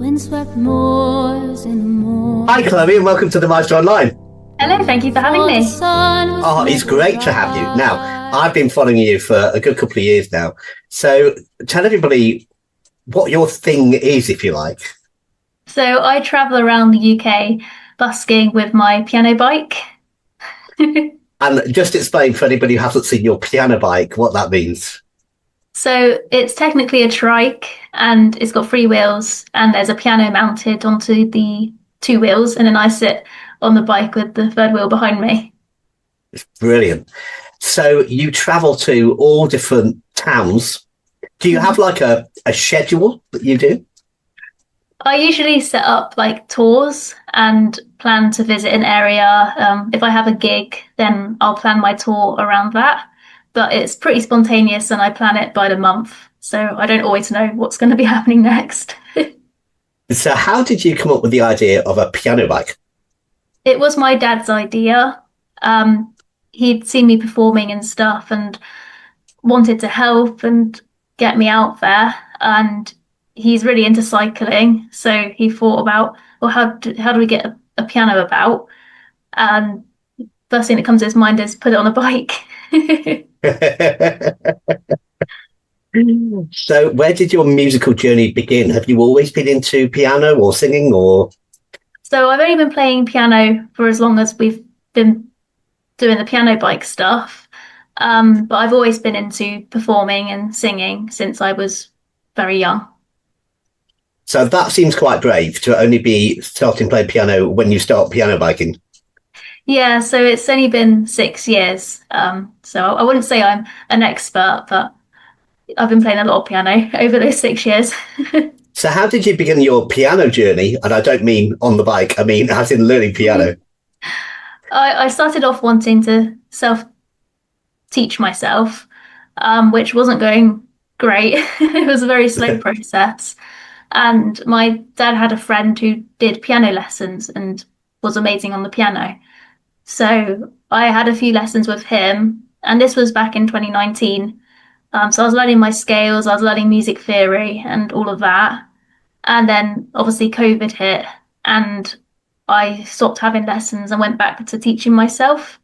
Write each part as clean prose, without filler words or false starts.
Windswept moors in the morning. Hi, Chloe, and welcome to the Maestro Online. Hello, thank you for having me. Oh, it's great to have you. Now, I've been following you for a good couple of years now. So tell everybody what your thing is, if you like. So I travel around the UK busking with my piano bike. And just explain for anybody who hasn't seen your piano bike what that means. So it's technically a trike and it's got 3 wheels and there's a piano mounted onto the 2 wheels, and then I sit on the bike with the 3rd wheel behind me. It's brilliant. So you travel to all different towns. Do you have like a schedule that you do? I usually set up like tours and plan to visit an area. If I have a gig, then I'll plan my tour around that. But it's pretty spontaneous and I plan it by the month. So I don't always know what's going to be happening next. So how did you come up with the idea of a piano bike? It was my dad's idea. He'd seen me performing and stuff and wanted to help and get me out there. And he's really into cycling. So he thought about, well, how do we get a piano about? And first thing that comes to his mind is put it on a bike. So where did your musical journey begin? Have you always been into piano or singing or? So I've only been playing piano for as long as we've been doing the piano bike stuff. But I've always been into performing and singing since I was very young. So that seems quite brave to only be starting playing piano when you start piano biking. Yeah, so it's only been 6 years. So I wouldn't say I'm an expert, but I've been playing a lot of piano over those 6 years. So how did you begin your piano journey? And I don't mean on the bike, I mean as in learning piano. I started off wanting to self-teach myself, which wasn't going great. It was a very slow process. And my dad had a friend who did piano lessons and was amazing on the piano. So I had a few lessons with him, and this was back in 2019. So I was learning my scales, I was learning music theory and all of that. And then obviously COVID hit and I stopped having lessons and went back to teaching myself.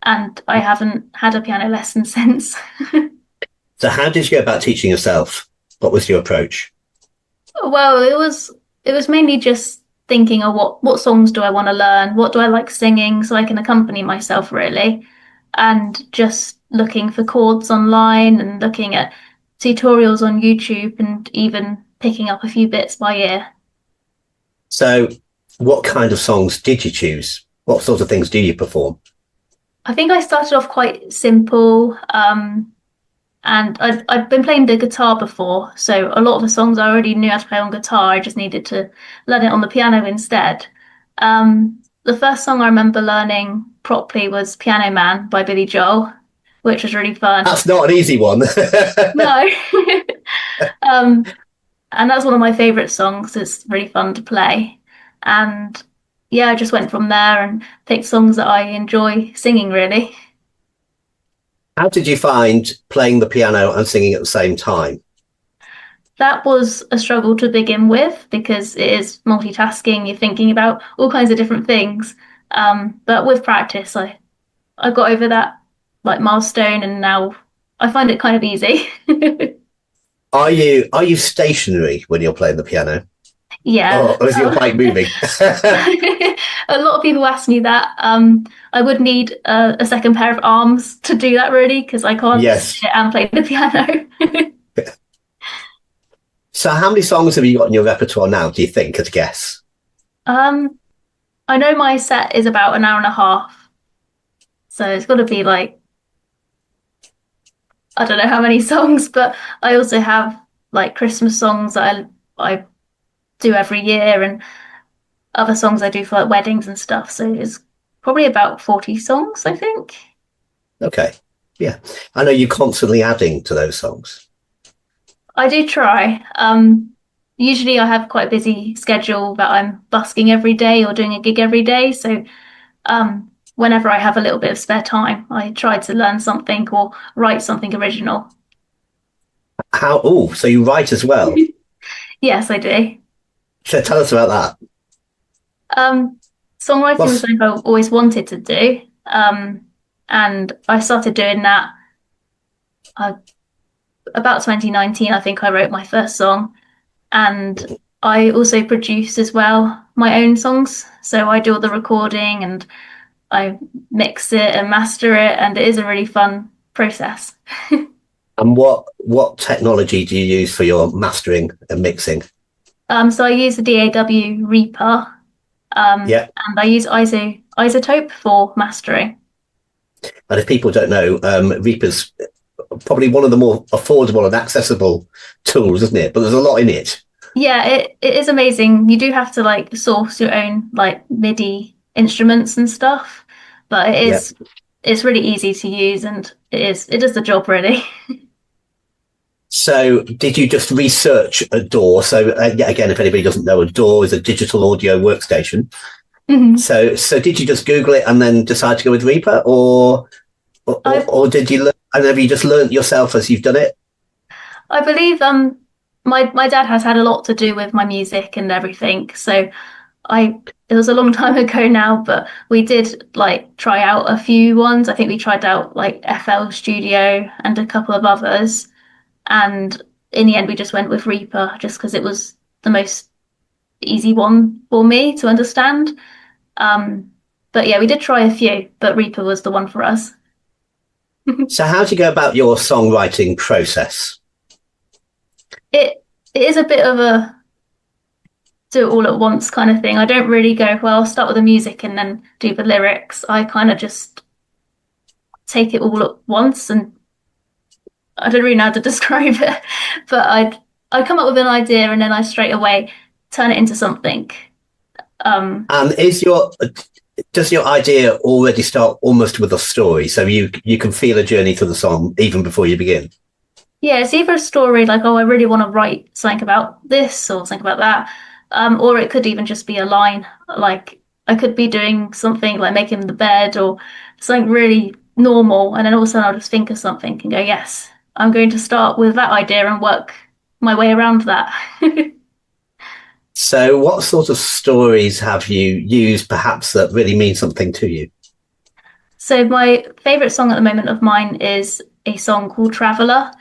And I haven't had a piano lesson since. So how did you go about teaching yourself? What was your approach? Well, it was mainly just thinking of what songs do I want to learn? What do I like singing so I can accompany myself really? And just looking for chords online and looking at tutorials on YouTube and even picking up a few bits by ear. So what kind of songs did you choose? What sort of things do you perform? I think I started off quite simple. And I'd been playing the guitar before, so a lot of the songs I already knew how to play on guitar. I just needed to learn it on the piano instead. The first song I remember learning properly was Piano Man by Billy Joel, which was really fun. That's not an easy one. No. And that's one of my favourite songs. It's really fun to play. And yeah, I just went from there and picked songs that I enjoy singing, really. How did you find playing the piano and singing at the same time? That was a struggle to begin with because it is multitasking. You're thinking about all kinds of different things. But with practice, I got over that like milestone, and now I find it kind of easy. Are you stationary when you're playing the piano? Yeah. Or is your bike moving? A lot of people ask me that. I would need a second pair of arms to do that really, because I can't sit and play the piano. So how many songs have you got in your repertoire now, do you think, as a guess? I know my set is about an hour and a half. So it's got to be like, I don't know how many songs, but I also have like Christmas songs that I do every year and other songs I do for like weddings and stuff. So it's probably about 40 songs, I think. Okay. Yeah. I know you're constantly adding to those songs. I do try. Usually I have quite a busy schedule that I'm busking every day or doing a gig every day. So whenever I have a little bit of spare time, I try to learn something or write something original. So you write as well? Yes, I do. So tell us about that. Um, Songwriting was What's something I've always wanted to do. And I started doing that uh, about 2019. I think I wrote my first song. And I also produce as well my own songs. So I do all the recording and I mix it and master it. And it is a really fun process. and what technology do you use for your mastering and mixing? So I use the DAW Reaper, Yeah. and I use Isotope for mastering. And if people don't know, Reaper's probably one of the more affordable and accessible tools, isn't it? But there's a lot in it. Yeah, it is amazing. You do have to like source your own like MIDI instruments and stuff, but Yeah. it's really easy to use and it does the job really. So did you just research a DAW? So yeah, again, if anybody doesn't know, a DAW is a digital audio workstation. Mhm. So did you just Google it and then decide to go with Reaper, or did you learn, and have you just learned yourself as you've done it? I believe my dad has had a lot to do with my music and everything. So I it was a long time ago now, but we did like try out a few ones. I think we tried out like FL Studio and a couple of others. And in the end we just went with Reaper just because it was the most easy one for me to understand. But yeah, we did try a few, but Reaper was the one for us. So how do you go about your songwriting process? It is a bit of a do it all at once kind of thing. I don't really go, well, I'll start with the music and then do the lyrics. I kind of just take it all at once and I don't really know how to describe it, but I come up with an idea and then I straight away turn it into something. And does your idea already start almost with a story, so you can feel a journey through the song even before you begin? Yeah, it's either a story like, oh, I really want to write something about this or something about that, or it could even just be a line. Like I could be doing something like making the bed or something really normal, and then all of a sudden I'll just think of something and go, yes, I'm going to start with that idea and work my way around that. So what sort of stories have you used perhaps that really mean something to you? So my favorite song at the moment of mine is a song called Traveller,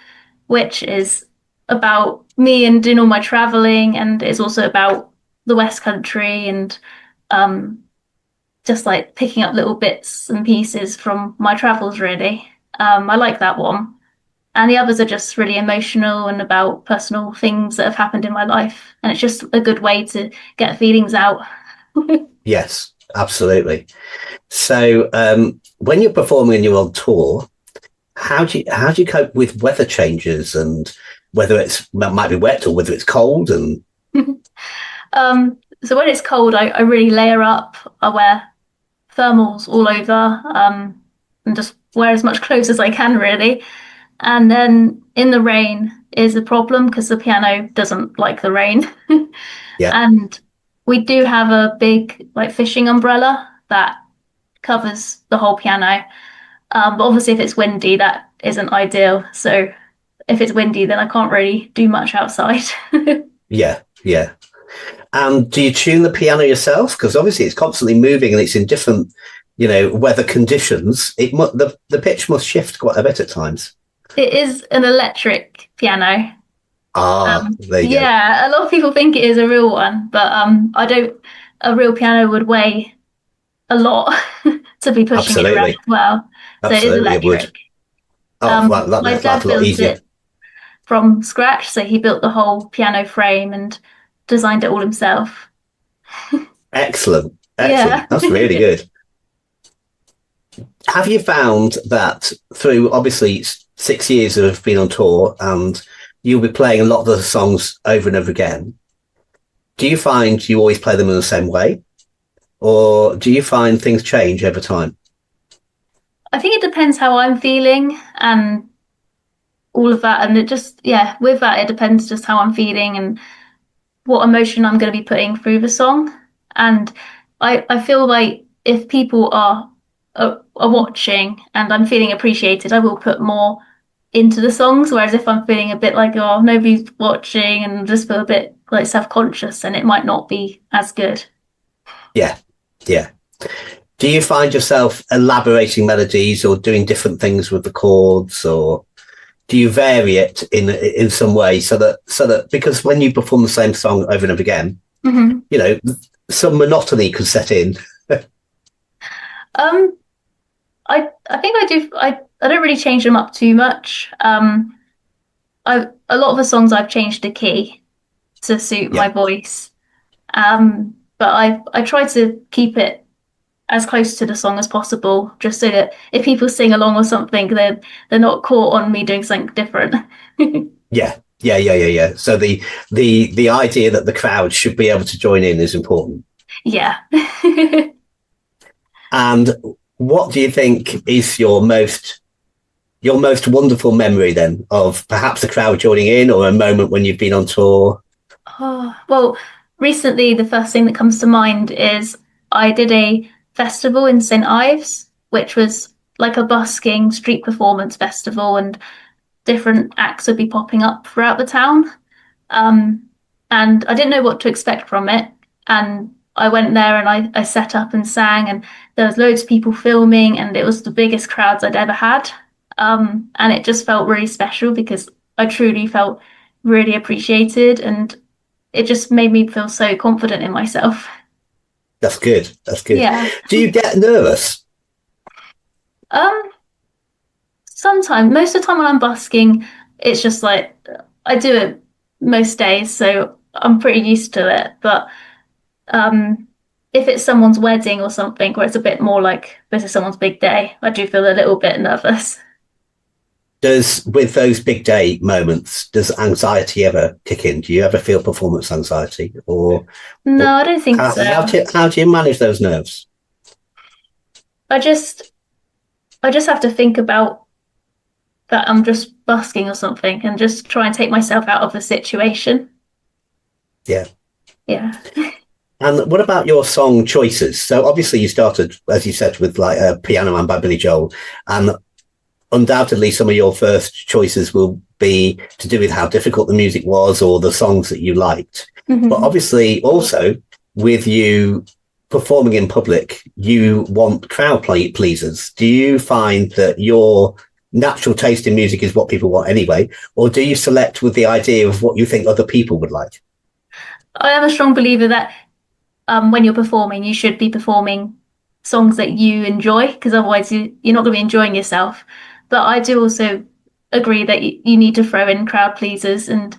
which is about me and doing all my traveling, and it's also about the West Country and um, just like picking up little bits and pieces from my travels, really. I like that one. And the others are just really emotional and about personal things that have happened in my life. And it's just a good way to get feelings out. Yes, absolutely. So when you're performing and you're on tour, how do you cope with weather changes and whether it might be wet or whether it's cold? And So when it's cold, I really layer up. I wear thermals all over and just wear as much clothes as I can, really. And then in the rain is a problem because the piano doesn't like the rain. yeah, And we do have a big like fishing umbrella that covers the whole piano. But obviously, if it's windy, that isn't ideal. So if it's windy, then I can't really do much outside. yeah. And do you tune the piano yourself? Because obviously it's constantly moving and it's in different, weather conditions. The pitch must shift quite a bit at times. It is an electric piano. There you go. Yeah, a lot of people think it is a real one, but I don't. A real piano would weigh a lot to be pushing it around Absolutely. as well. So it is Absolutely, it would. electric. Oh, well, that My makes life dad a lot built easier. it from scratch, so he built the whole piano frame and designed it all himself. Excellent. Yeah. Excellent. That's really good. Have you found that through obviously 6 years of being on tour and you'll be playing a lot of the songs over and over again, do you find you always play them in the same way? Or do you find things change over time? I think it depends how I'm feeling and all of that. And it just, yeah, with that, it depends just how I'm feeling and what emotion I'm going to be putting through the song. And I feel like if people are watching and I'm feeling appreciated, I will put more into the songs. Whereas if I'm feeling a bit like, oh, nobody's watching and just feel a bit like self-conscious, then it might not be as good. Yeah, yeah. Do you find yourself elaborating melodies or doing different things with the chords, or do you vary it in some way so that because when you perform the same song over and over again, you know, some monotony could set in? I think I do. I don't really change them up too much. A lot of the songs I've changed the key to suit my voice. But I try to keep it as close to the song as possible, just so that if people sing along or something, they're not caught on me doing something different. Yeah. So the idea that the crowd should be able to join in is important. Yeah. And what do you think is your most wonderful memory then of perhaps the crowd joining in, or a moment when you've been on tour? Oh, well, recently the first thing that comes to mind is I did a festival in St. Ives, which was like a busking street performance festival, and different acts would be popping up throughout the town. And I didn't know what to expect from it. And I went there and I set up and sang, and there was loads of people filming, and it was the biggest crowds I'd ever had. And it just felt really special because I truly felt really appreciated, and it just made me feel so confident in myself. That's good. That's good. Yeah. Do you get nervous? Sometimes, most of the time when I'm busking, it's just like I do it most days, so I'm pretty used to it. But if it's someone's wedding or something, where it's a bit more like this is someone's big day, I do feel a little bit nervous. With those big day moments, does anxiety ever kick in? Do you ever feel performance anxiety, No, I don't think so. How do you manage those nerves? I just have to think about that I'm just busking or something, and just try and take myself out of the situation. Yeah. Yeah. And what about your song choices? So obviously you started, as you said, with like a Piano Man by Billy Joel, and undoubtedly some of your first choices will be to do with how difficult the music was or the songs that you liked. But obviously also with you performing in public, you want crowd pleasers. Do you find that your natural taste in music is what people want anyway, or do you select with the idea of what you think other people would like? I am a strong believer that when you're performing, you should be performing songs that you enjoy, because otherwise you're not going to be enjoying yourself. But I do also agree that you need to throw in crowd pleasers and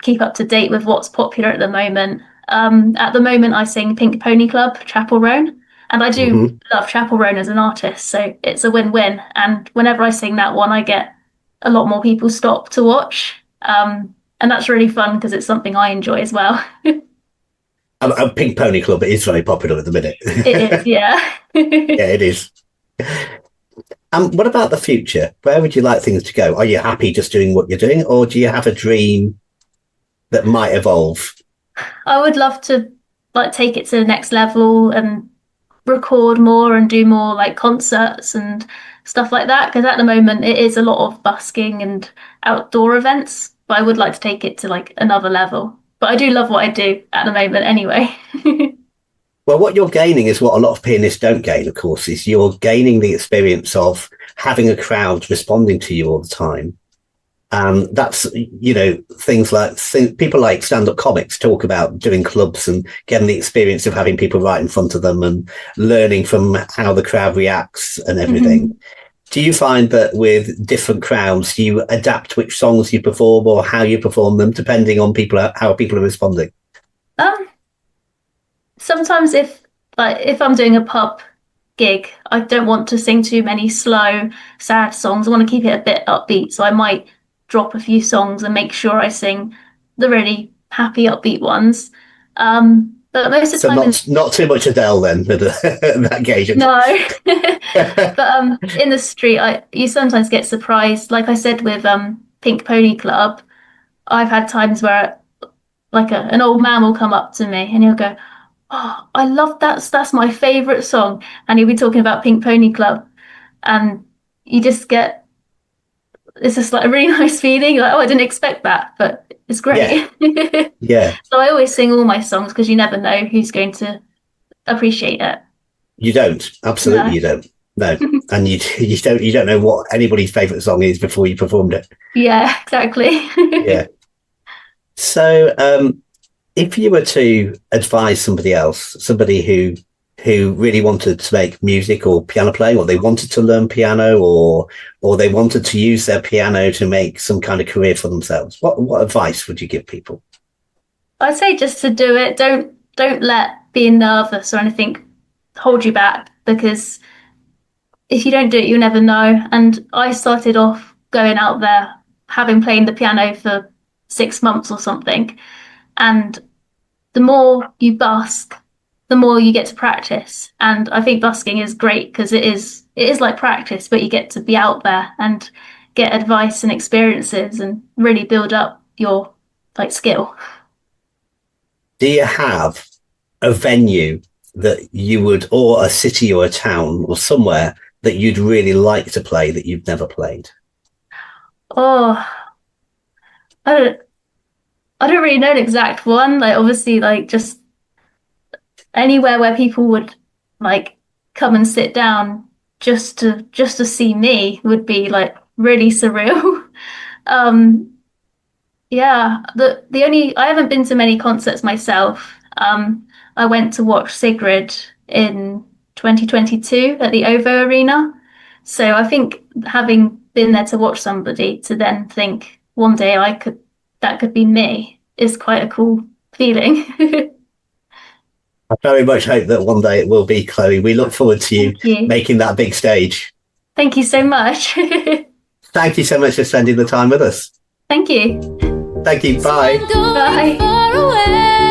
keep up to date with what's popular at the moment. At the moment, I sing Pink Pony Club, Chapel Roan, and I do love Chapel Roan as an artist, so it's a win-win. And whenever I sing that one, I get a lot more people stop to watch. And that's really fun because it's something I enjoy as well. Pink Pony Club is very popular at the minute. It is, yeah. Yeah, it is. What about the future? Where would you like things to go? Are you happy just doing what you're doing, or do you have a dream that might evolve? I would love to take it to the next level and record more and do more like concerts and stuff like that, because at the moment it is a lot of busking and outdoor events, but I would like to take it to like another level. But I do love what I do at the moment anyway. Well, what you're gaining is what a lot of pianists don't gain, of course, is you're gaining the experience of having a crowd responding to you all the time. And that's, things like people like stand-up comics talk about doing clubs and getting the experience of having people right in front of them and learning from how the crowd reacts and everything. Do you find that with different crowds, you adapt which songs you perform or how you perform them, depending on how people are responding? Sometimes if I'm doing a pub gig, I don't want to sing too many slow, sad songs. I want to keep it a bit upbeat, so I might drop a few songs and make sure I sing the really happy, upbeat ones. But most of the time, not too much Adele then at that occasion. No, but in the street, you sometimes get surprised. Like I said with Pink Pony Club, I've had times where an old man will come up to me and he'll go, "Oh, I love that. That's my favorite song," and he'll be talking about Pink Pony Club, and you just get it's just like a really nice feeling. Like, oh, I didn't expect that, but it's great. Yeah. So I always sing all my songs because you never know who's going to appreciate it. You don't. Absolutely, No. you don't. No, and you don't know what anybody's favourite song is before you performed it. Yeah, exactly. Yeah. So, if you were to advise somebody else, somebody who really wanted to make music or piano playing, or they wanted to learn piano, or they wanted to use their piano to make some kind of career for themselves, what advice would you give people? I'd say just to do it. Don't let being nervous or anything hold you back, because if you don't do it, you'll never know. And I started off going out there, having played the piano for 6 months or something. And the more you busk, the more you get to practice. And I think busking is great because it is like practice, but you get to be out there and get advice and experiences and really build up your like skill. Do you have a venue that you would, or a city or a town or somewhere that you'd really like to play that you've never played? Oh, I don't really know an exact one. Like obviously like just anywhere where people would like come and sit down just to see me would be like really surreal. um yeah, the only I haven't been to many concerts myself. I went to watch Sigrid in 2022 at the OVO Arena. So I think having been there to watch somebody to then think one day that could be me is quite a cool feeling. I very much hope that one day it will be, Chloe. We look forward to you Thank you. making that big stage. Thank you so much. Thank you so much for spending the time with us. Thank you. Thank you. Bye. Going Bye. far away.